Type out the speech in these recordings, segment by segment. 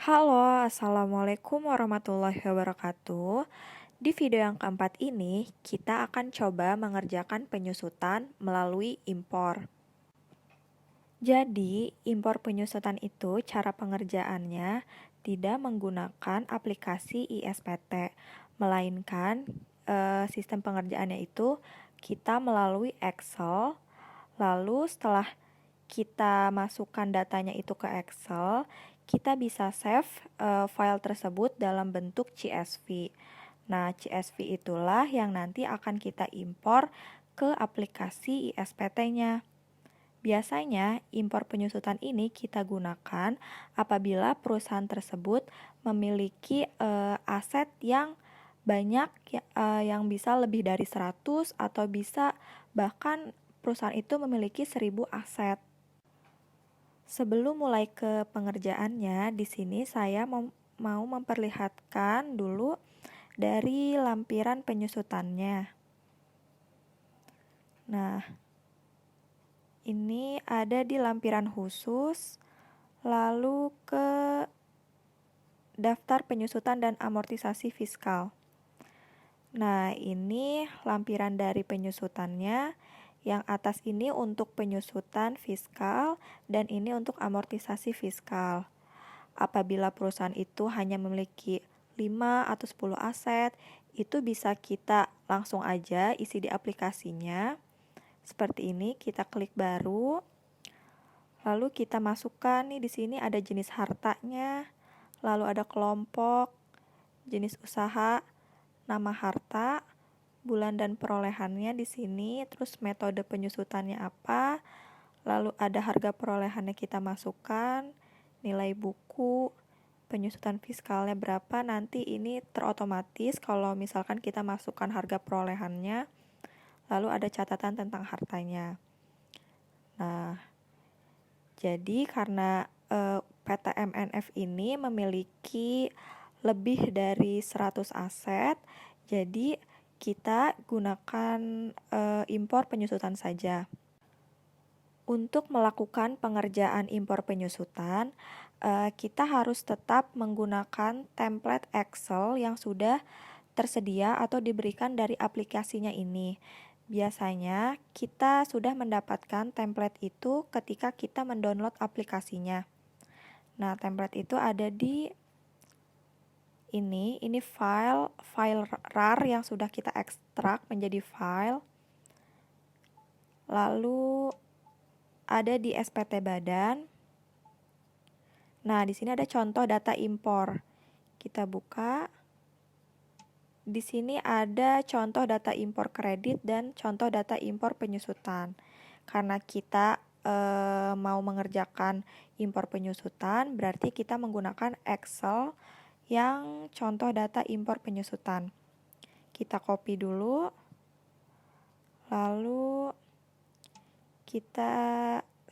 Halo, Assalamualaikum warahmatullahi wabarakatuh. Di video yang keempat ini, kita akan coba mengerjakan penyusutan melalui impor. Jadi, impor penyusutan itu cara pengerjaannya tidak menggunakan aplikasi ISPT, melainkan sistem pengerjaannya itu kita melalui Excel. Lalu setelah kita masukkan datanya itu ke Excel, kita bisa save file tersebut dalam bentuk CSV. Nah, CSV itulah yang nanti akan kita impor ke aplikasi ISPT-nya. Biasanya, impor penyusutan ini kita gunakan apabila perusahaan tersebut memiliki aset yang banyak yang bisa lebih dari 100 atau bisa bahkan perusahaan itu memiliki 1000 aset. Sebelum mulai ke pengerjaannya, di sini saya mau memperlihatkan dulu dari lampiran penyusutannya. Nah, ini ada di lampiran khusus, lalu ke daftar penyusutan dan amortisasi fiskal. Nah, ini lampiran dari penyusutannya. Yang atas ini untuk penyusutan fiskal dan ini untuk amortisasi fiskal. Apabila perusahaan itu hanya memiliki 5 atau 10 aset, itu bisa kita langsung aja isi di aplikasinya. Seperti ini, kita klik baru. Lalu kita masukkan nih di sini ada jenis hartanya, lalu ada kelompok, jenis usaha, nama harta, bulan dan perolehannya di sini, terus metode penyusutannya apa, lalu ada harga perolehannya kita masukkan, nilai buku, penyusutan fiskalnya berapa, nanti ini terotomatis kalau misalkan kita masukkan harga perolehannya, lalu ada catatan tentang hartanya. Nah, jadi karena PT MNF ini memiliki lebih dari 100 aset, jadi kita gunakan impor penyusutan saja. Untuk melakukan pengerjaan impor penyusutan, kita harus tetap menggunakan template Excel yang sudah tersedia atau diberikan dari aplikasinya ini. Biasanya kita sudah mendapatkan template itu ketika kita mendownload aplikasinya. Nah, template itu ada di ini file RAR yang sudah kita ekstrak menjadi file. Lalu ada di SPT badan. Nah, di sini ada contoh data impor. Kita buka. Di sini ada contoh data impor kredit dan contoh data impor penyusutan. Karena kita mau mengerjakan impor penyusutan, berarti kita menggunakan Excel yang contoh data impor penyusutan. Kita copy dulu, lalu kita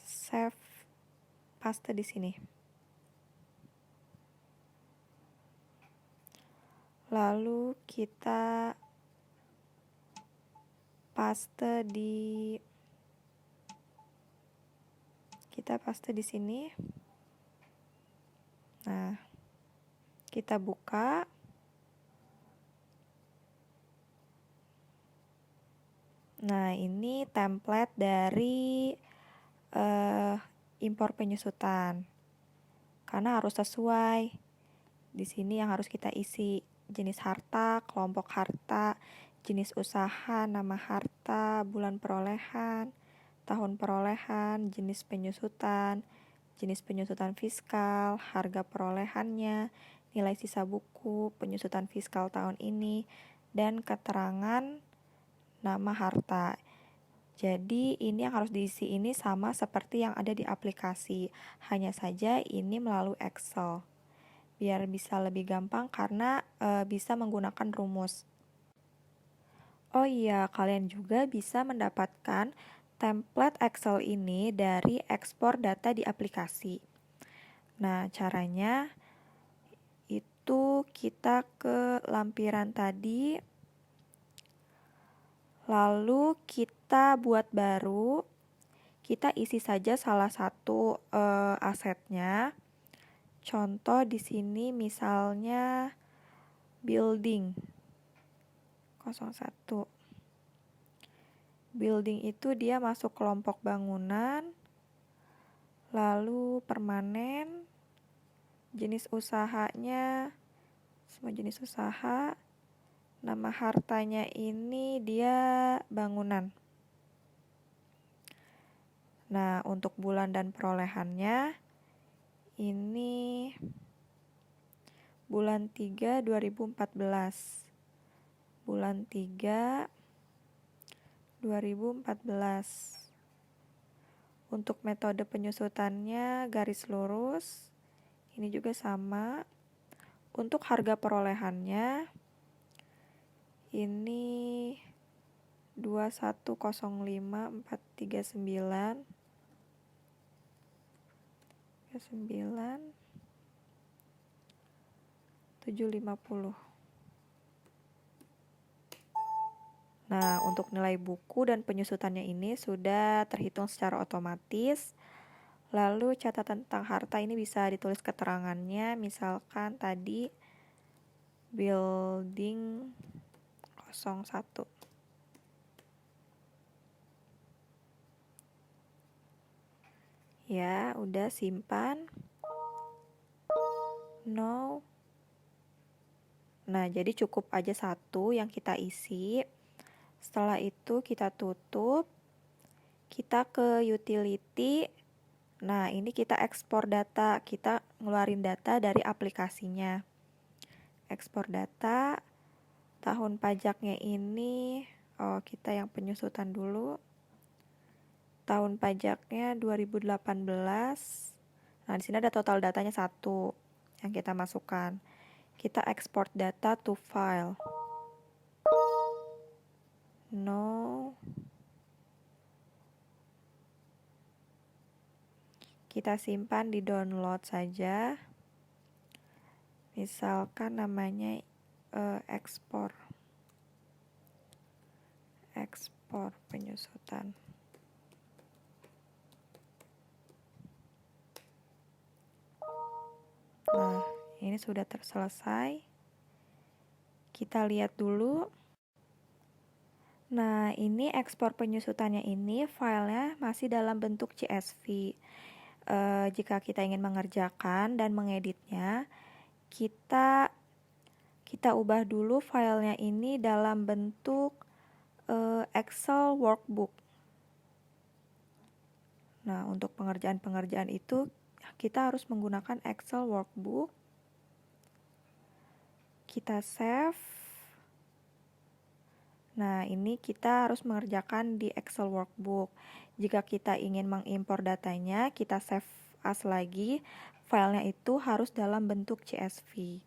save, paste di sini. Lalu kita paste di sini. Nah, kita buka. Nah, ini template dari impor penyusutan. Karena harus sesuai. Di sini yang harus kita isi jenis harta, kelompok harta, jenis usaha, nama harta, bulan perolehan, tahun perolehan, jenis penyusutan fiskal, harga perolehannya, nilai sisa buku, penyusutan fiskal tahun ini, dan keterangan nama harta. Jadi ini yang harus diisi ini sama seperti yang ada di aplikasi, hanya saja ini melalui Excel. Biar bisa lebih gampang karena bisa menggunakan rumus. Oh iya, kalian juga bisa mendapatkan template Excel ini dari ekspor data di aplikasi. Nah, caranya itu kita ke lampiran tadi, lalu kita buat baru, kita isi saja salah satu asetnya. Contoh di sini misalnya building 01. Building itu dia masuk kelompok bangunan, lalu permanen, jenis usahanya semua jenis usaha, nama hartanya ini dia bangunan. Nah, untuk bulan dan perolehannya ini bulan 3 2014. Bulan 3 2014. Untuk metode penyusutannya garis lurus. Ini juga sama. Untuk harga perolehannya ini 2105439 750. Nah, untuk nilai buku dan penyusutannya ini sudah terhitung secara otomatis. Lalu catatan tentang harta ini bisa ditulis keterangannya, misalkan tadi building 01. Ya, udah simpan. No. Nah, jadi cukup aja satu yang kita isi. Setelah itu kita tutup. Kita ke utility. Nah, ini kita ekspor data. Kita ngeluarin data dari aplikasinya. Ekspor data. Tahun pajaknya ini, kita yang penyusutan dulu. Tahun pajaknya 2018. Nah, di sini ada total datanya 1 yang kita masukkan. Kita ekspor data to file. No. Kita simpan di download saja. Misalkan namanya ekspor penyusutan. Nah, ini sudah terselesai. Kita lihat dulu. Nah, ini ekspor penyusutannya ini filenya masih dalam bentuk CSV. Jika kita ingin mengerjakan dan mengeditnya, kita ubah dulu filenya ini dalam bentuk Excel workbook. Nah, untuk pengerjaan-pengerjaan itu kita harus menggunakan Excel workbook. Kita save. Nah, ini kita harus mengerjakan di Excel workbook. Jika kita ingin mengimpor datanya, kita save as lagi. Filenya itu harus dalam bentuk CSV.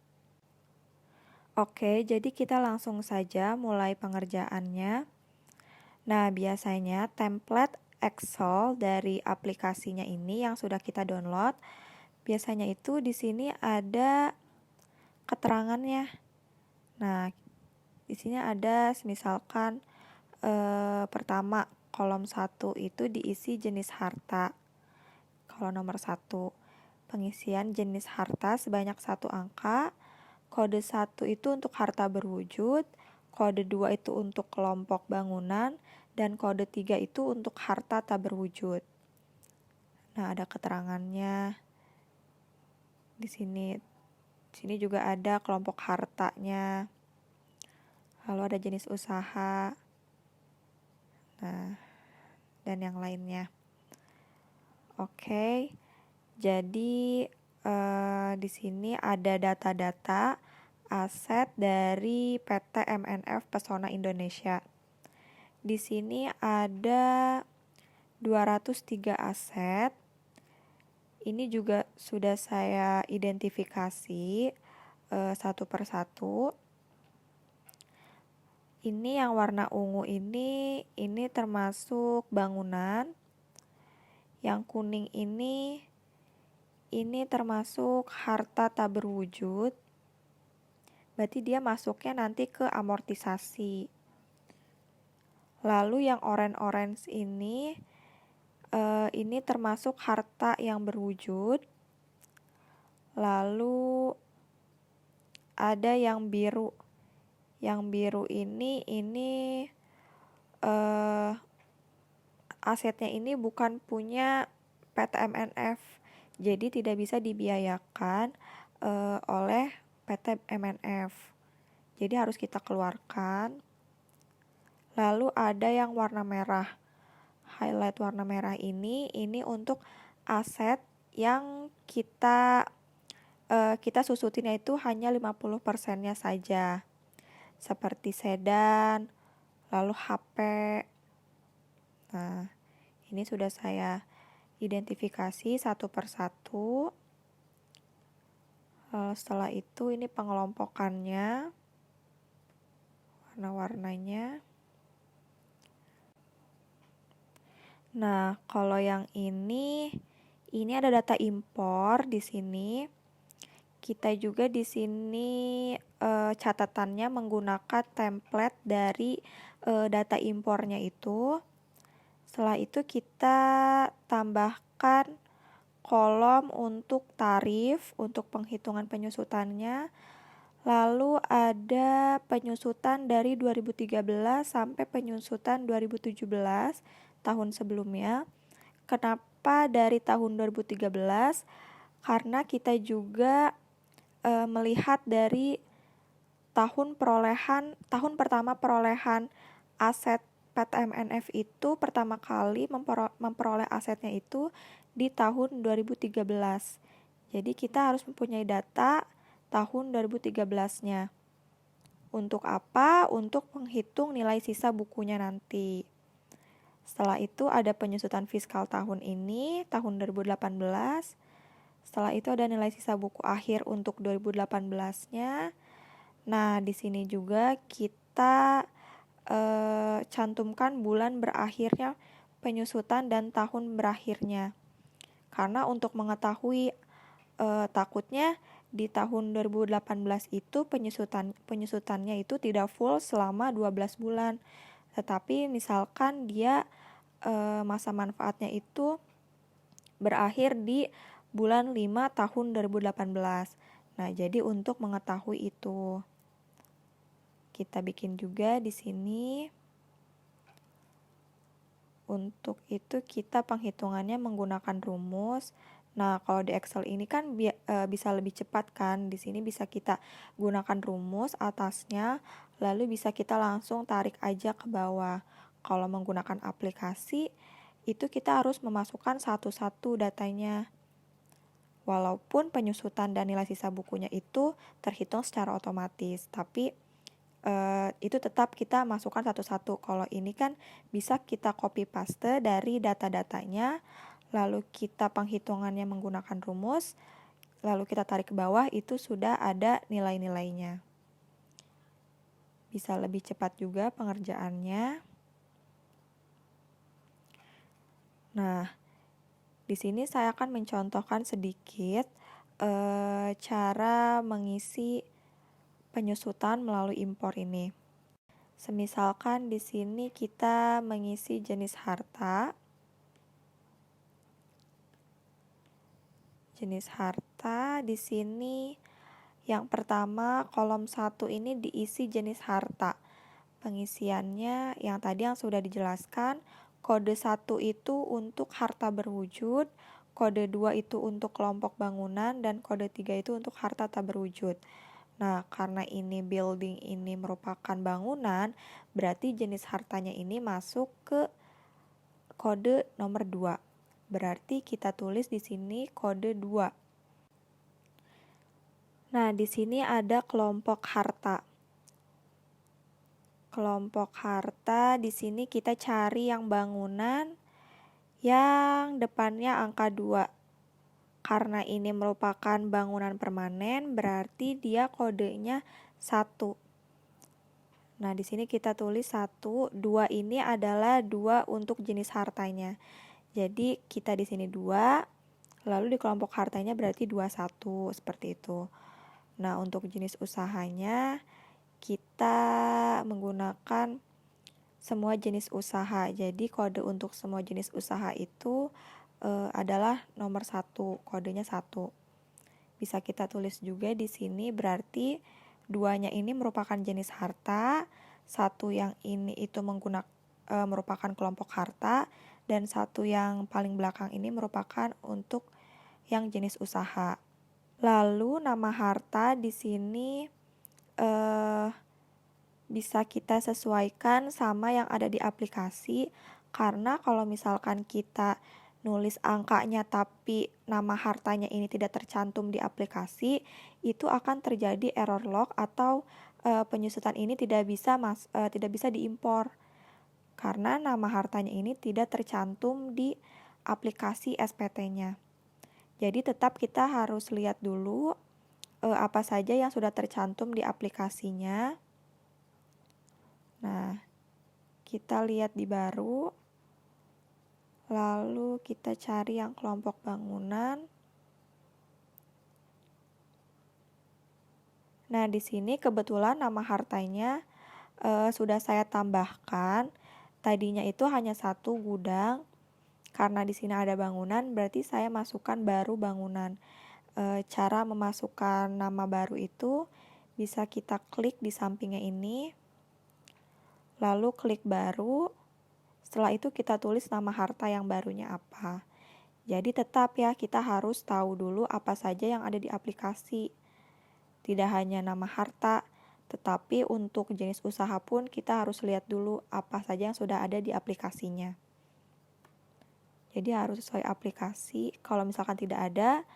Oke, jadi kita langsung saja mulai pengerjaannya. Nah, biasanya template Excel dari aplikasinya ini yang sudah kita download, biasanya itu di sini ada keterangannya. Nah, di sini ada misalkan pertama kolom 1 itu diisi jenis harta. Kalau nomor 1, pengisian jenis harta sebanyak 1 angka. Kode 1 itu untuk harta berwujud, kode 2 itu untuk kelompok bangunan, dan kode 3 itu untuk harta tak berwujud. Nah, ada keterangannya. Di sini juga ada kelompok hartanya. Lalu ada jenis usaha. Nah, dan yang lainnya. Oke. Jadi di sini ada data-data aset dari PT MNF Pesona Indonesia. Di sini ada 203 aset. Ini juga sudah saya identifikasi satu persatu. Ini yang warna ungu ini termasuk bangunan. Yang kuning ini termasuk harta tak berwujud. Berarti dia masuknya nanti ke amortisasi. Lalu yang orange ini termasuk harta yang berwujud. Lalu ada yang biru. Yang biru ini asetnya ini bukan punya PT MNF, jadi tidak bisa dibiayakan oleh PT MNF. Jadi harus kita keluarkan. Lalu ada yang warna merah. Highlight warna merah ini untuk aset yang kita susutinnya itu hanya 50%-nya saja. Seperti sedan, lalu HP. Nah, ini sudah saya identifikasi satu persatu. Setelah itu ini pengelompokannya, warna-warnanya. Nah, kalau yang ini ada data impor di sini. Kita juga di sini catatannya menggunakan template dari data impornya itu. Setelah itu kita tambahkan kolom untuk tarif, untuk penghitungan penyusutannya. Lalu ada penyusutan dari 2013 sampai penyusutan 2017 tahun sebelumnya. Kenapa dari tahun 2013? Karena kita juga melihat dari tahun pertama perolehan aset PT MNF itu pertama kali memperoleh asetnya itu di tahun 2013. Jadi kita harus mempunyai data tahun 2013-nya. Untuk apa? Untuk menghitung nilai sisa bukunya nanti. Setelah itu ada penyusutan fiskal tahun ini, tahun 2018. Setelah itu ada nilai sisa buku akhir untuk 2018-nya. Nah, di sini juga kita cantumkan bulan berakhirnya penyusutan dan tahun berakhirnya. Karena untuk mengetahui takutnya di tahun 2018 itu penyusutannya itu tidak full selama 12 bulan. Tetapi misalkan dia masa manfaatnya itu berakhir di bulan 5 tahun 2018. Nah, jadi untuk mengetahui itu kita bikin juga di sini. Untuk itu kita penghitungannya menggunakan rumus. Nah, kalau di Excel ini kan bisa lebih cepat kan. Di sini bisa kita gunakan rumus atasnya, lalu bisa kita langsung tarik aja ke bawah. Kalau menggunakan aplikasi, itu kita harus memasukkan satu-satu datanya. Walaupun penyusutan dan nilai sisa bukunya itu terhitung secara otomatis, tapi itu tetap kita masukkan satu-satu. Kalau ini kan bisa kita copy paste dari data-datanya, lalu kita penghitungannya menggunakan rumus, lalu kita tarik ke bawah, itu sudah ada nilai-nilainya. Bisa lebih cepat juga pengerjaannya. Nah, di sini saya akan mencontohkan sedikit cara mengisi penyusutan melalui impor ini. Semisalkan di sini kita mengisi jenis harta. Jenis harta di sini yang pertama kolom 1 ini diisi jenis harta. Pengisiannya yang tadi yang sudah dijelaskan, kode 1 itu untuk harta berwujud, kode 2 itu untuk kelompok bangunan, dan kode 3 itu untuk harta tak berwujud. Nah, karena ini building ini merupakan bangunan, berarti jenis hartanya ini masuk ke kode nomor 2. Berarti kita tulis di sini kode 2. Nah, di sini ada kelompok harta. Kelompok harta di sini kita cari yang bangunan yang depannya angka 2. Karena ini merupakan bangunan permanen, berarti dia kodenya 1. Nah, di sini kita tulis 1, 2 ini adalah 2 untuk jenis hartanya. Jadi kita di sini 2, lalu di kelompok hartanya berarti 21, seperti itu. Nah, untuk jenis usahanya kita menggunakan semua jenis usaha. Jadi kode untuk semua jenis usaha itu adalah nomor 1, kodenya 1. Bisa kita tulis juga di sini, berarti duanya ini merupakan jenis harta, satu yang ini itu merupakan kelompok harta, dan satu yang paling belakang ini merupakan untuk yang jenis usaha. Lalu nama harta di sini bisa kita sesuaikan sama yang ada di aplikasi, karena kalau misalkan kita nulis angkanya tapi nama hartanya ini tidak tercantum di aplikasi, itu akan terjadi error log atau penyusutan ini tidak bisa diimpor karena nama hartanya ini tidak tercantum di aplikasi SPT-nya. Jadi tetap kita harus lihat dulu apa saja yang sudah tercantum di aplikasinya. Nah, kita lihat di baru. Lalu kita cari yang kelompok bangunan. Nah, di sini kebetulan nama hartanya sudah saya tambahkan. Tadinya itu hanya satu gudang. Karena di sini ada bangunan, berarti saya masukkan baru bangunan. Cara memasukkan nama baru itu bisa kita klik di sampingnya ini. Lalu klik baru. Setelah itu kita tulis nama harta yang barunya apa. Jadi tetap ya, kita harus tahu dulu apa saja yang ada di aplikasi. Tidak hanya nama harta, tetapi untuk jenis usaha pun kita harus lihat dulu apa saja yang sudah ada di aplikasinya. Jadi harus sesuai aplikasi. Kalau misalkan tidak ada,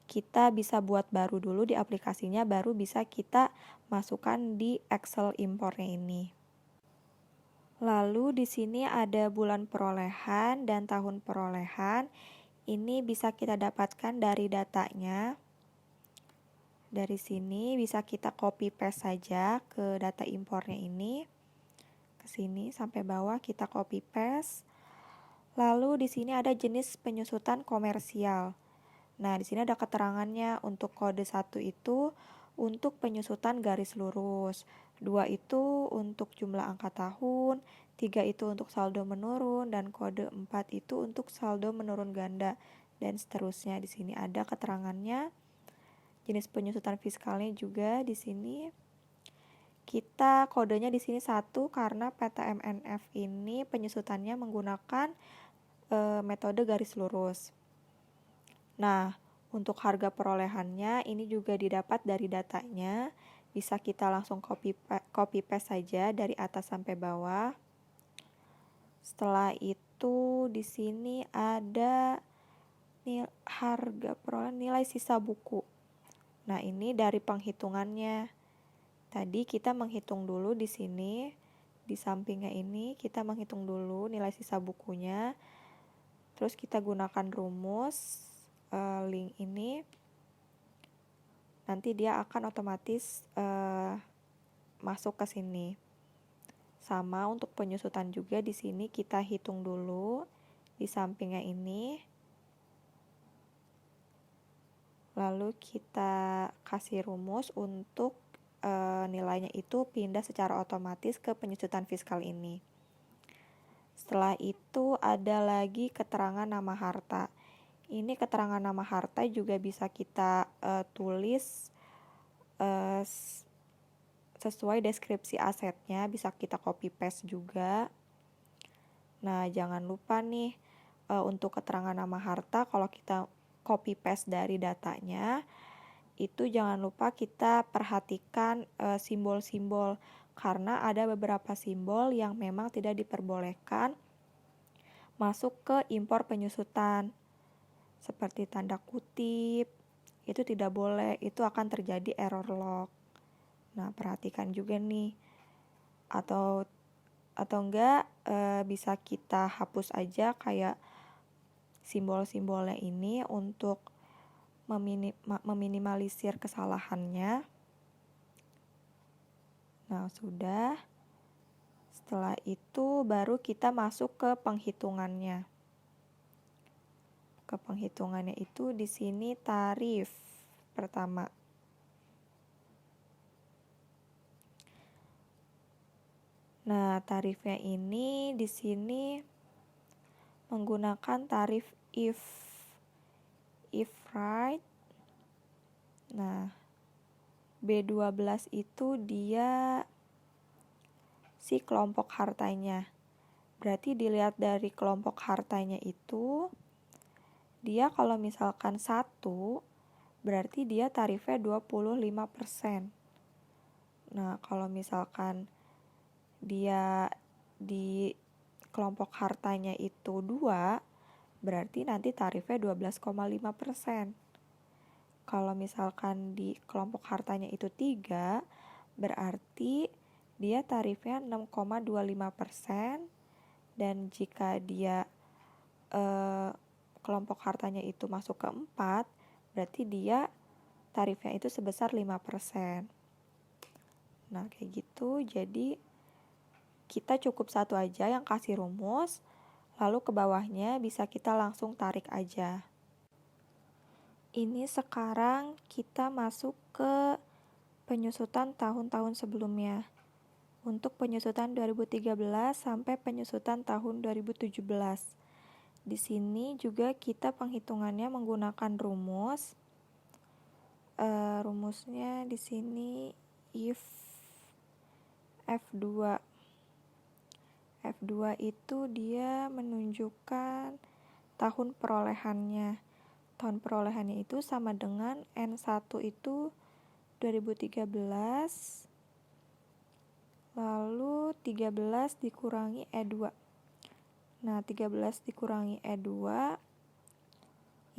kita bisa buat baru dulu di aplikasinya, baru bisa kita masukkan di Excel impornya ini. Lalu di sini ada bulan perolehan dan tahun perolehan. Ini bisa kita dapatkan dari datanya. Dari sini bisa kita copy paste saja ke data impornya ini. Ke sini sampai bawah kita copy paste. Lalu di sini ada jenis penyusutan komersial. Nah, di sini ada keterangannya untuk kode 1 itu untuk penyusutan garis lurus. 2 itu untuk jumlah angka tahun, 3 itu untuk saldo menurun, dan kode 4 itu untuk saldo menurun ganda, dan seterusnya. Di sini ada keterangannya. Jenis penyusutan fiskalnya juga di sini. Kita kodenya di sini 1 karena PTMNF ini penyusutannya menggunakan metode garis lurus. Nah, untuk harga perolehannya ini juga didapat dari datanya. Bisa kita langsung copy paste saja dari atas sampai bawah. Setelah itu di sini ada harga perolehan nilai sisa buku. Nah, ini dari penghitungannya. Tadi kita menghitung dulu di sini, di sampingnya ini kita menghitung dulu nilai sisa bukunya. Terus kita gunakan rumus link ini. Nanti dia akan otomatis masuk ke sini. Sama untuk penyusutan juga di sini kita hitung dulu di sampingnya ini. Lalu kita kasih rumus untuk nilainya itu pindah secara otomatis ke penyusutan fiskal ini. Setelah itu ada lagi keterangan nama harta. Ini keterangan nama harta juga bisa kita tulis sesuai deskripsi asetnya, bisa kita copy paste juga. Nah, jangan lupa nih untuk keterangan nama harta, kalau kita copy paste dari datanya, itu jangan lupa kita perhatikan simbol-simbol, karena ada beberapa simbol yang memang tidak diperbolehkan masuk ke impor penyusutan. Seperti tanda kutip, itu tidak boleh, itu akan terjadi error log. Nah, perhatikan juga nih. Atau enggak bisa kita hapus aja kayak simbol-simbolnya ini untuk meminimalisir kesalahannya. Nah, sudah. Setelah itu baru kita masuk ke penghitungannya. Ke penghitungannya itu di sini tarif pertama. Nah, tarifnya ini di sini menggunakan tarif if right Nah, B12 itu dia si kelompok hartanya. Berarti dilihat dari kelompok hartanya itu, dia kalau misalkan 1, berarti dia tarifnya 25%. Nah, kalau misalkan dia di kelompok hartanya itu 2, berarti nanti tarifnya 12,5%. Kalau misalkan di kelompok hartanya itu 3, berarti dia tarifnya 6,25%. Dan jika dia kelompok hartanya itu masuk ke 4, berarti dia tarifnya itu sebesar 5%. Nah, kayak gitu. Jadi kita cukup satu aja yang kasih rumus, lalu ke bawahnya bisa kita langsung tarik aja. Ini sekarang kita masuk ke penyusutan tahun-tahun sebelumnya. Untuk penyusutan 2013 sampai penyusutan tahun 2017. Di sini juga kita penghitungannya menggunakan rumus. Rumusnya di sini if F2. F2 itu dia menunjukkan tahun perolehannya. Tahun perolehannya itu sama dengan N1 itu 2013, lalu 13 dikurangi E2. Nah, 13 dikurangi E2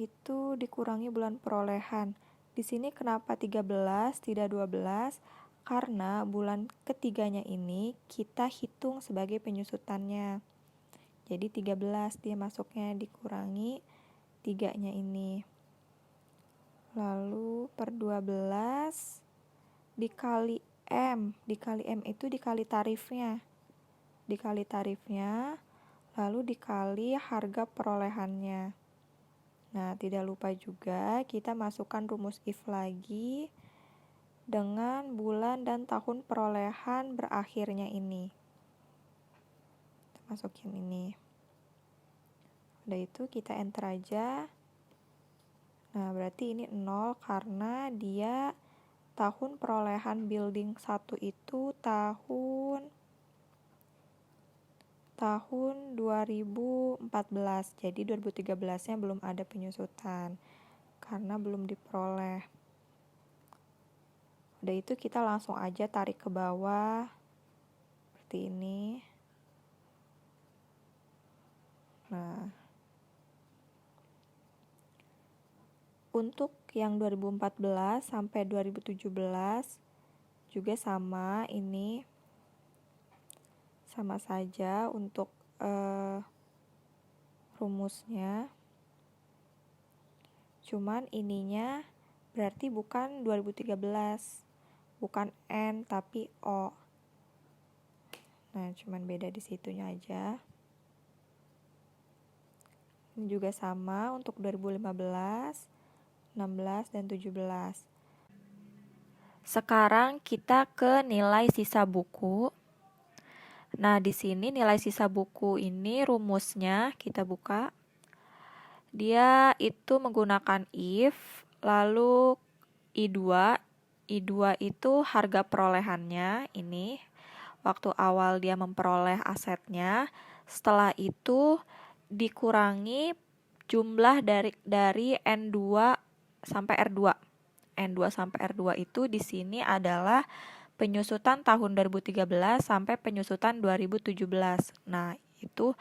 itu dikurangi bulan perolehan. Di sini kenapa 13 tidak 12? Karena bulan ketiganya ini kita hitung sebagai penyusutannya. Jadi 13 dia masuknya dikurangi 3-nya ini. Lalu per 12 dikali M. Dikali M itu dikali tarifnya. Dikali tarifnya, lalu dikali harga perolehannya. Nah, tidak lupa juga kita masukkan rumus if lagi dengan bulan dan tahun perolehan berakhirnya ini. Masukin ini. Udah itu kita enter aja. Nah, berarti ini 0 karena dia tahun perolehan building 1 itu tahun 2014. Jadi 2013-nya belum ada penyusutan karena belum diperoleh. Udah itu kita langsung aja tarik ke bawah seperti ini. Nah, untuk yang 2014 sampai 2017 juga sama, ini sama saja untuk rumusnya. Cuman ininya berarti bukan 2013, bukan N tapi O. Nah, cuman beda di situnya aja. Ini juga sama untuk 2015, 16, dan 17. Sekarang kita ke nilai sisa buku. Nah, di sini nilai sisa buku ini rumusnya kita buka. Dia itu menggunakan if, lalu I2. I2 itu harga perolehannya ini. Waktu awal dia memperoleh asetnya. Setelah itu dikurangi jumlah dari N2 sampai R2. N2 sampai R2 itu di sini adalah penyusutan tahun 2013 sampai penyusutan 2017. Nah, itu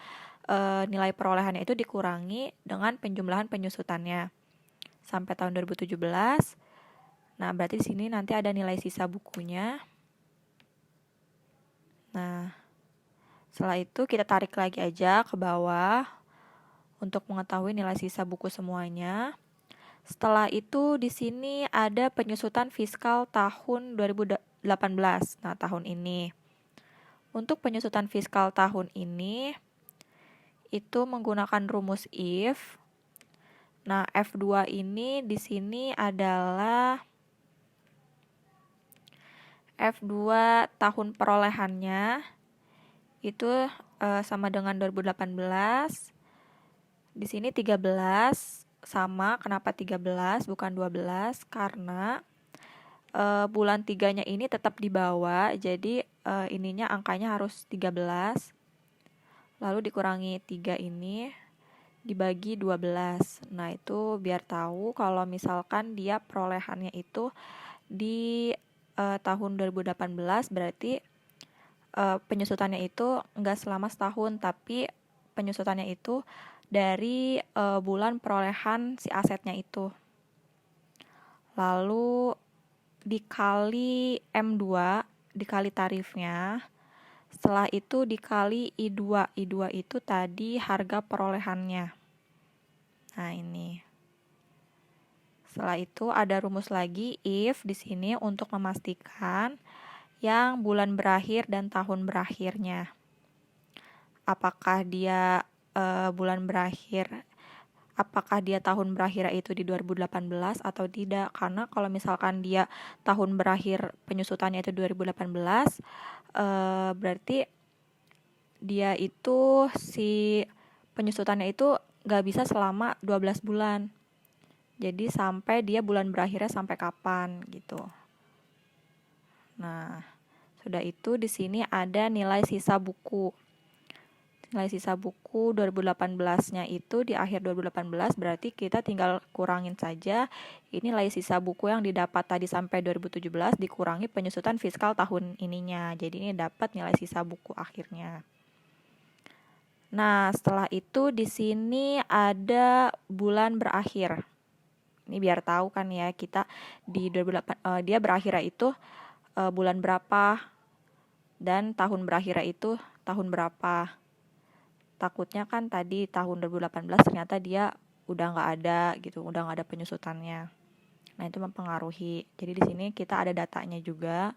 nilai perolehannya itu dikurangi dengan penjumlahan penyusutannya sampai tahun 2017. Nah, berarti di sini nanti ada nilai sisa bukunya. Nah, setelah itu kita tarik lagi aja ke bawah untuk mengetahui nilai sisa buku semuanya. Setelah itu di sini ada penyusutan fiskal tahun 2018. Nah, tahun ini. Untuk penyusutan fiskal tahun ini itu menggunakan rumus if. Nah, F2 ini di sini adalah F2 tahun perolehannya itu sama dengan 2018. Di sini 13, sama, kenapa 13 bukan 12? Karena bulan 3-nya ini tetap di bawah, jadi ininya angkanya harus 13. Lalu dikurangi 3 ini dibagi 12. Nah, itu biar tahu kalau misalkan dia perolehannya itu di tahun 2018, berarti penyusutannya itu enggak selama setahun, tapi penyusutannya itu dari bulan perolehan si asetnya itu. Lalu dikali M2, dikali tarifnya. Setelah itu dikali I2. I2 itu tadi harga perolehannya. Nah, ini. Setelah itu ada rumus lagi if di sini untuk memastikan yang bulan berakhir dan tahun berakhirnya. Apakah dia apakah dia tahun berakhir itu di 2018 atau tidak? Karena kalau misalkan dia tahun berakhir penyusutannya itu 2018, berarti dia itu si penyusutannya itu nggak bisa selama 12 bulan. Jadi sampai dia bulan berakhirnya sampai kapan gitu. Nah, sudah itu di sini ada nilai sisa buku. Nilai sisa buku 2018-nya itu di akhir 2018, berarti kita tinggal kurangin saja ini nilai sisa buku yang didapat tadi sampai 2017 dikurangi penyusutan fiskal tahun ininya. Jadi ini dapat nilai sisa buku akhirnya. Nah, setelah itu di sini ada bulan berakhir. Ini biar tahu kan ya, kita di 2008 dia berakhir itu bulan berapa dan tahun berakhir itu tahun berapa. Takutnya kan tadi tahun 2018 ternyata dia udah nggak ada gitu, udah nggak ada penyusutannya. Nah, itu mempengaruhi. Jadi di sini kita ada datanya juga.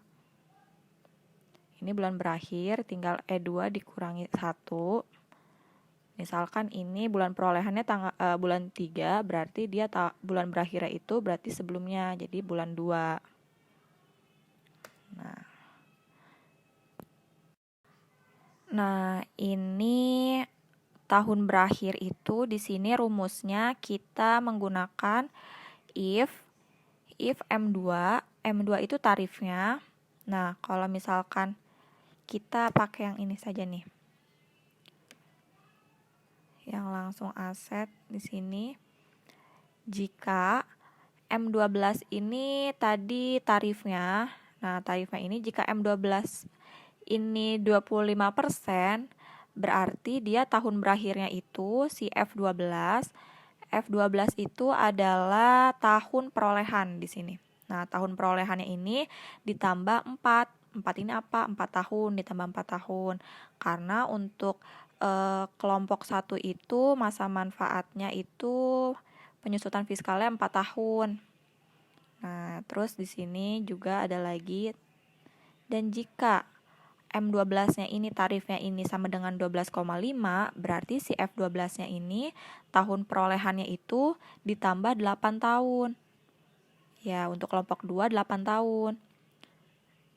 Ini bulan berakhir, tinggal E2 dikurangi 1. Misalkan ini bulan perolehannya bulan 3, berarti dia bulan berakhirnya itu berarti sebelumnya, jadi bulan 2. Nah, ini tahun berakhir itu di sini rumusnya kita menggunakan if M2 itu tarifnya. Nah, kalau misalkan kita pakai yang ini saja nih. Yang langsung aset di sini. Jika M12 ini tadi tarifnya. Nah, tarifnya ini jika M12 ini 25%, berarti dia tahun berakhirnya itu si F12. F12 itu adalah tahun perolehan di sini. Nah, tahun perolehannya ini ditambah 4. 4 ini apa? 4 tahun ditambah 4 tahun. Karena untuk kelompok 1 itu masa manfaatnya itu penyusutan fiskalnya 4 tahun. Nah, terus di sini juga ada lagi, dan jika M12-nya ini tarifnya ini sama dengan 12,5, berarti si F12-nya ini tahun perolehannya itu ditambah 8 tahun. Ya, untuk kelompok 2 8 tahun.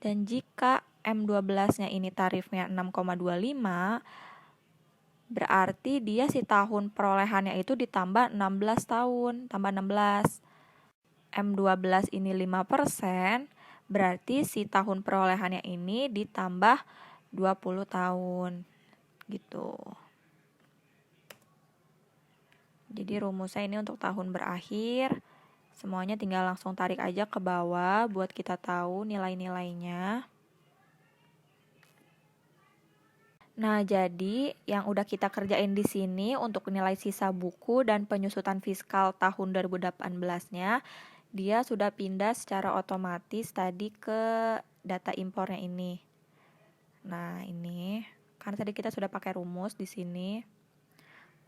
Dan jika M12-nya ini tarifnya 6,25, berarti dia si tahun perolehannya itu ditambah 16 tahun, tambah 16. M12 ini 5%, berarti si tahun perolehannya ini ditambah 20 tahun. Gitu. Jadi rumusnya ini untuk tahun berakhir. Semuanya tinggal langsung tarik aja ke bawah buat kita tahu nilai-nilainya. Nah, jadi yang udah kita kerjain di sini untuk nilai sisa buku dan penyusutan fiskal tahun 2018-nya, dia sudah pindah secara otomatis tadi ke data impornya ini. Nah, ini karena tadi kita sudah pakai rumus di sini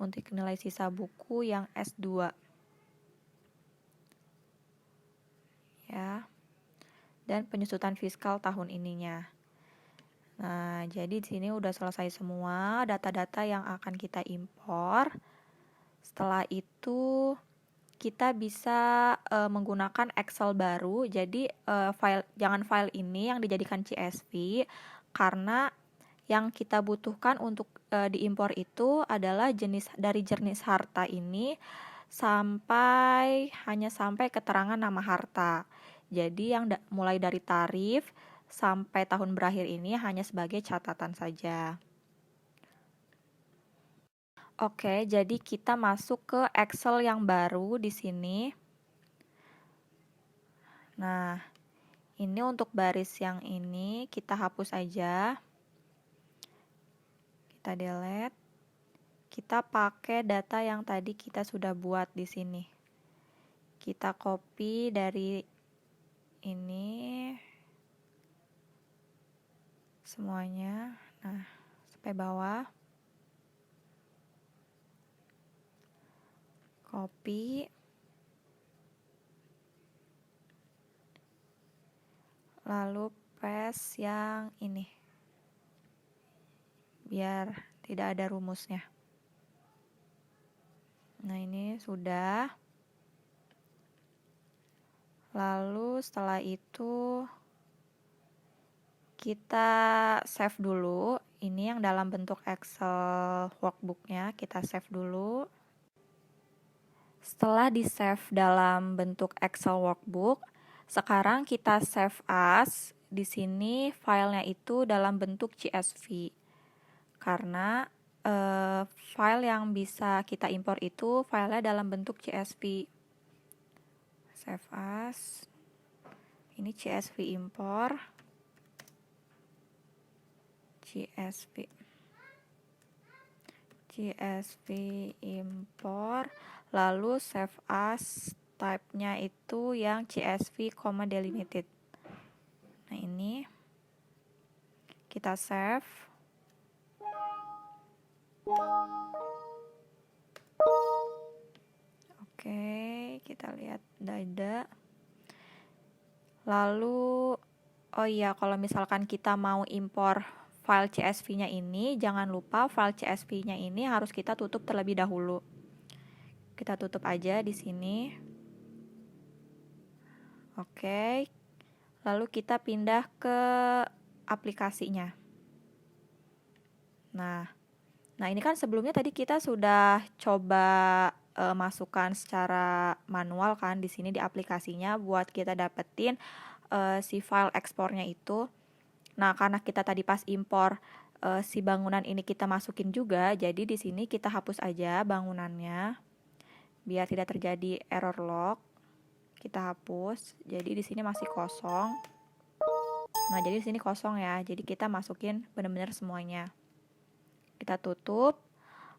untuk nilai sisa buku yang S2. Ya. Dan penyusutan fiskal tahun ininya. Nah, jadi di sini udah selesai semua data-data yang akan kita impor. Setelah itu kita bisa menggunakan Excel baru. Jadi jangan file ini yang dijadikan CSV, karena yang kita butuhkan untuk diimpor itu adalah dari jenis harta ini hanya sampai keterangan nama harta. Jadi yang mulai dari tarif sampai tahun berakhir ini hanya sebagai catatan saja. Oke, jadi kita masuk ke Excel yang baru di sini. Nah, ini untuk baris yang ini kita hapus aja. Kita delete. Kita pakai data yang tadi kita sudah buat di sini. Kita copy dari ini semuanya. Nah, sampai bawah. Copy. Lalu paste yang ini. Biar tidak ada rumusnya. Nah, ini sudah. Lalu setelah itu kita save dulu. Ini yang dalam bentuk Excel workbooknya, kita save dulu. Setelah di save dalam bentuk Excel workbook, sekarang kita save as. Di sini filenya itu dalam bentuk CSV. Karena file yang bisa kita impor itu filenya dalam bentuk CSV. Save as. Ini CSV impor. CSV impor, lalu save as, type-nya itu yang CSV, delimited. Nah, ini kita save. Oke, kita lihat data. Lalu, oh iya, kalau misalkan kita mau impor file CSV-nya ini, jangan lupa file CSV-nya ini harus kita tutup terlebih dahulu. Kita tutup aja di sini. Oke. Lalu kita pindah ke aplikasinya. Nah, ini kan sebelumnya tadi kita sudah coba masukkan secara manual kan di sini di aplikasinya buat kita dapetin si file ekspornya itu. Nah, karena kita tadi pas impor si bangunan ini kita masukin juga, jadi di sini kita hapus aja bangunannya biar tidak terjadi error log. Kita hapus. Jadi di sini masih kosong. Nah, jadi di sini kosong ya. Jadi kita masukin benar-benar semuanya. Kita tutup.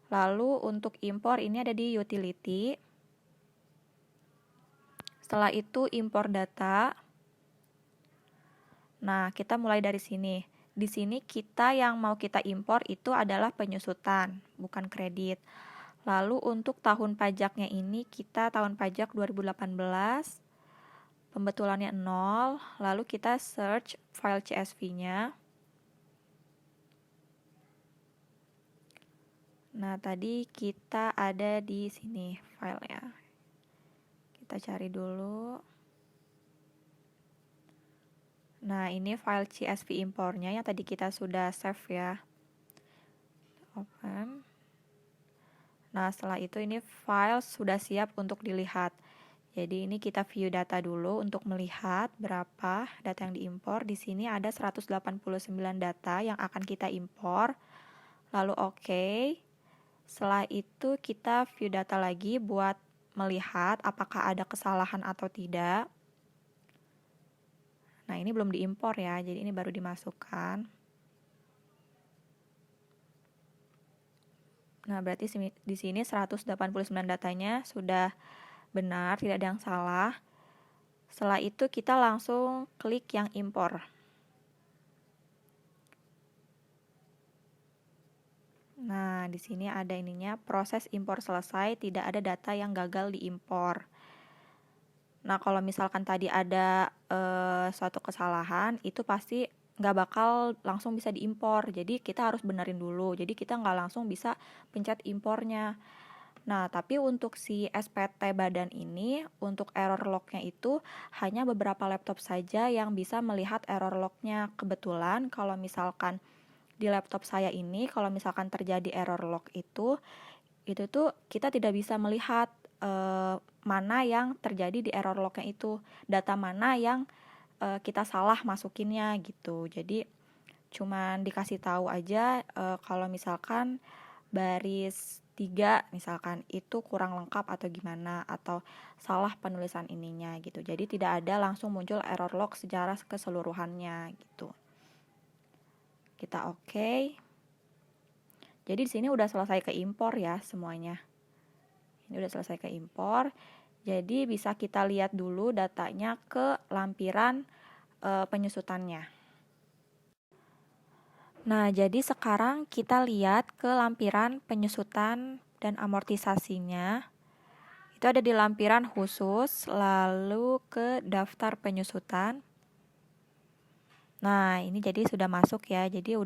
Lalu untuk impor ini ada di utility. Setelah itu impor data. Nah, kita mulai dari sini. Di sini yang mau kita impor itu adalah penyusutan, bukan kredit. Lalu untuk tahun pajaknya ini kita tahun pajak 2018. Pembetulannya 0. Lalu kita search file CSV-nya. Nah, tadi kita ada di sini filenya. Kita cari dulu. Nah, ini file CSV impornya yang tadi kita sudah save ya. Open. Nah, setelah itu ini file sudah siap untuk dilihat. Jadi ini kita view data dulu untuk melihat berapa data yang diimpor. Di sini ada 189 data yang akan kita impor. Lalu oke. Setelah itu kita view data lagi buat melihat apakah ada kesalahan atau tidak. Nah, ini belum diimpor ya, jadi ini baru dimasukkan. Nah, berarti di sini 189 datanya sudah benar, tidak ada yang salah. Setelah itu kita langsung klik yang impor. Nah, di sini ada ininya, proses impor selesai, tidak ada data yang gagal diimpor. Nah, kalau misalkan tadi ada suatu kesalahan, itu pasti nggak bakal langsung bisa diimpor. Jadi kita harus benerin dulu. Jadi kita nggak langsung bisa pencet impornya. Nah, tapi untuk si SPT badan ini, untuk error lognya itu hanya beberapa laptop saja yang bisa melihat error lognya. Kebetulan kalau misalkan di laptop saya ini, kalau misalkan terjadi error log itu tuh kita tidak bisa melihat mana yang terjadi di error lognya itu, data mana yang kita salah masukinnya gitu. Jadi cuman dikasih tahu aja kalau misalkan baris 3 misalkan itu kurang lengkap atau gimana, atau salah penulisan ininya gitu. Jadi tidak ada langsung muncul error log secara keseluruhannya gitu. Kita oke. Jadi di sini udah selesai ke impor ya semuanya. Ini udah selesai ke impor. Jadi bisa kita lihat dulu datanya ke lampiran penyusutannya. Nah, jadi sekarang kita lihat ke lampiran penyusutan dan amortisasinya. Itu ada di lampiran khusus, lalu ke daftar penyusutan. Nah, ini jadi sudah masuk ya. Jadi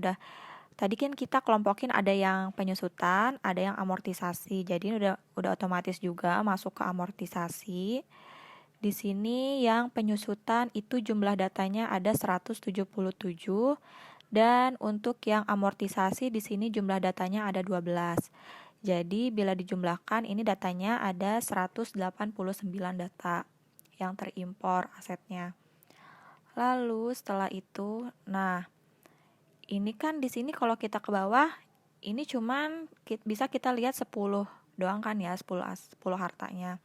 tadi kan kita kelompokin ada yang penyusutan, ada yang amortisasi. Jadi udah otomatis juga masuk ke amortisasi. Di sini yang penyusutan itu jumlah datanya ada 177. Dan untuk yang amortisasi di sini jumlah datanya ada 12. Jadi bila dijumlahkan ini datanya ada 189 data yang terimpor asetnya. Lalu setelah itu, nah ini kan di sini kalau kita ke bawah ini cuman bisa kita lihat 10 doang kan ya, 10 hartanya.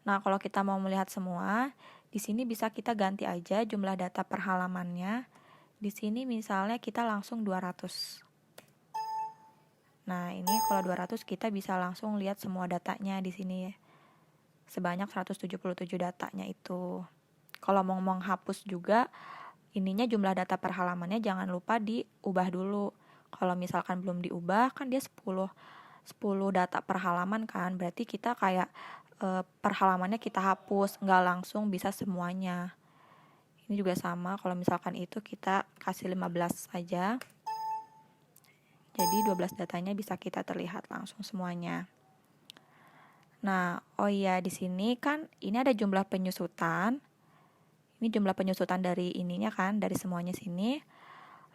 Nah, kalau kita mau melihat semua, di sini bisa kita ganti aja jumlah data per halamannya. Di sini misalnya kita langsung 200. Nah, ini kalau 200 kita bisa langsung lihat semua datanya di sini. Sebanyak 177 datanya itu. Kalau mau menghapus juga, ininya jumlah data per halamannya jangan lupa diubah dulu. Kalau misalkan belum diubah, kan dia 10 data per halaman kan. Berarti kita kayak per halamannya kita hapus, nggak langsung bisa semuanya. Ini juga sama, kalau misalkan itu kita kasih 15 aja. Jadi 12 datanya bisa kita terlihat langsung semuanya. Nah, oh iya di sini kan ini ada jumlah penyusutan. Ini jumlah penyusutan dari ininya kan, dari semuanya sini.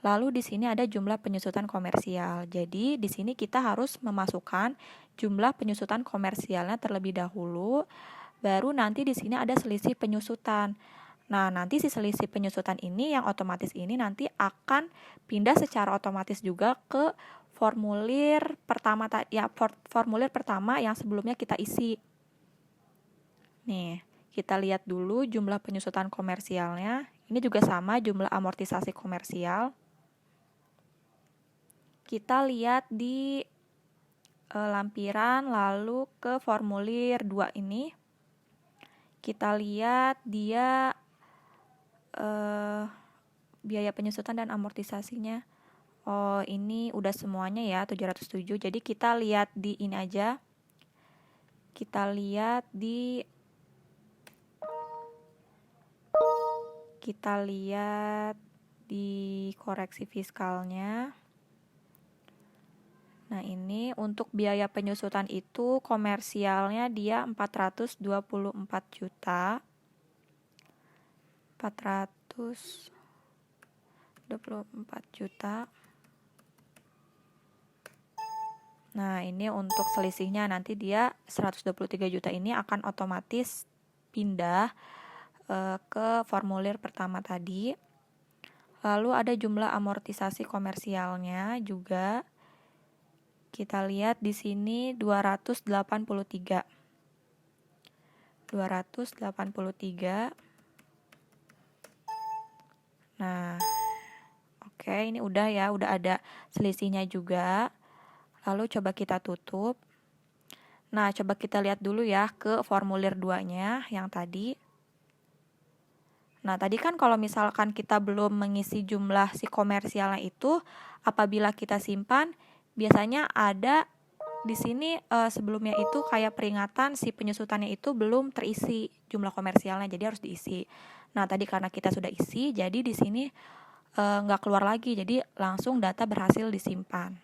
Lalu di sini ada jumlah penyusutan komersial. Jadi di sini kita harus memasukkan jumlah penyusutan komersialnya terlebih dahulu, baru nanti di sini ada selisih penyusutan. Nah, nanti si selisih penyusutan ini yang otomatis ini nanti akan pindah secara otomatis juga ke formulir pertama formulir pertama yang sebelumnya kita isi. Nih, kita lihat dulu jumlah penyusutan komersialnya. Ini juga sama jumlah amortisasi komersial. Kita lihat di lampiran lalu ke formulir 2 ini. Kita lihat dia biaya penyusutan dan amortisasinya. Oh, ini udah semuanya ya 707. Jadi kita lihat di ini aja. Kita lihat di koreksi fiskalnya. Nah, ini untuk biaya penyusutan itu komersialnya dia 424 juta. 424 juta. Nah, ini untuk selisihnya nanti dia 123 juta ini akan otomatis pindah ke formulir pertama tadi. Lalu ada jumlah amortisasi komersialnya juga. Kita lihat di sini 283. 283. Nah, oke, ini udah ya, udah ada selisihnya juga. Lalu coba kita tutup. Nah, coba kita lihat dulu ya ke formulir 2-nya yang tadi. Nah, tadi kan kalau misalkan kita belum mengisi jumlah si komersialnya itu, apabila kita simpan, biasanya ada di sini sebelumnya itu kayak peringatan si penyusutannya itu belum terisi jumlah komersialnya, jadi harus diisi. Nah, tadi karena kita sudah isi, jadi di sini nggak keluar lagi, jadi langsung data berhasil disimpan.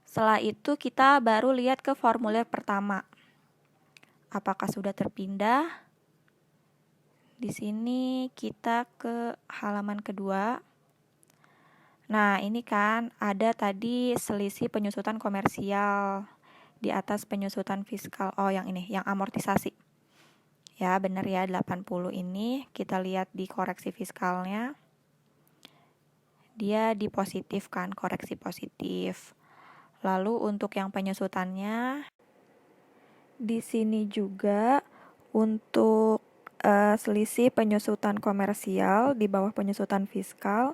Setelah itu kita baru lihat ke formulir pertama. Apakah sudah terpindah? Di sini kita ke halaman kedua. Nah, ini kan ada tadi selisih penyusutan komersial. di atas penyusutan fiskal. Oh, yang ini, yang amortisasi. Ya, benar ya, 80 ini kita lihat di koreksi fiskalnya. Dia dipositifkan, koreksi positif. Lalu untuk yang penyusutannya, di sini juga untuk selisih penyusutan komersial di bawah penyusutan fiskal,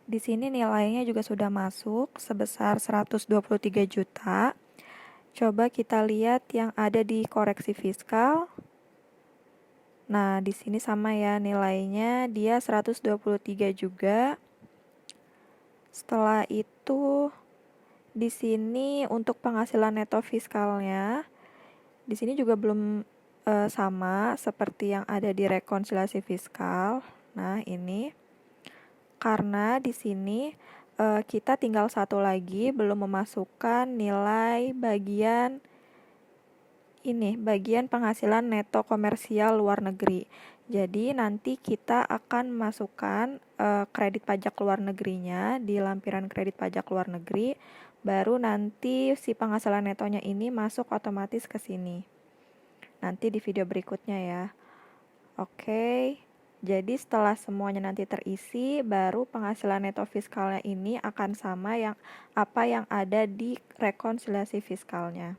di sini nilainya juga sudah masuk sebesar 123 juta. Coba kita lihat yang ada di koreksi fiskal. Nah, di sini sama ya nilainya, dia 123 juga. Setelah itu di sini untuk penghasilan neto fiskalnya, di sini juga belum sama seperti yang ada di rekonsiliasi fiskal. Nah, ini karena di sini kita tinggal satu lagi belum memasukkan nilai bagian penghasilan neto komersial luar negeri. Jadi nanti kita akan masukkan kredit pajak luar negerinya di lampiran kredit pajak luar negeri, baru nanti si penghasilan netonya ini masuk otomatis ke sini. Nanti di video berikutnya ya. Oke, jadi setelah semuanya nanti terisi, baru penghasilan neto fiskalnya ini akan sama apa yang ada di rekonsiliasi fiskalnya.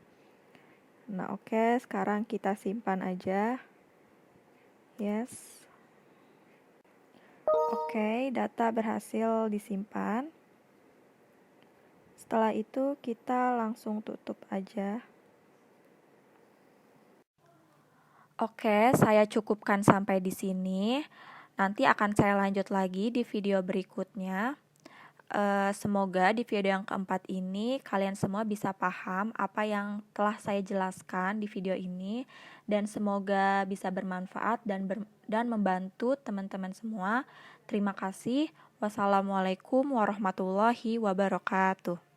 Nah, oke, sekarang kita simpan aja. Yes. Oke, data berhasil disimpan. Setelah itu kita langsung tutup aja. Oke, saya cukupkan sampai di sini. Nanti akan saya lanjut lagi di video berikutnya. Semoga di video yang keempat ini kalian semua bisa paham apa yang telah saya jelaskan di video ini, dan semoga bisa bermanfaat dan membantu teman-teman semua. Terima kasih. Wassalamualaikum warahmatullahi wabarakatuh.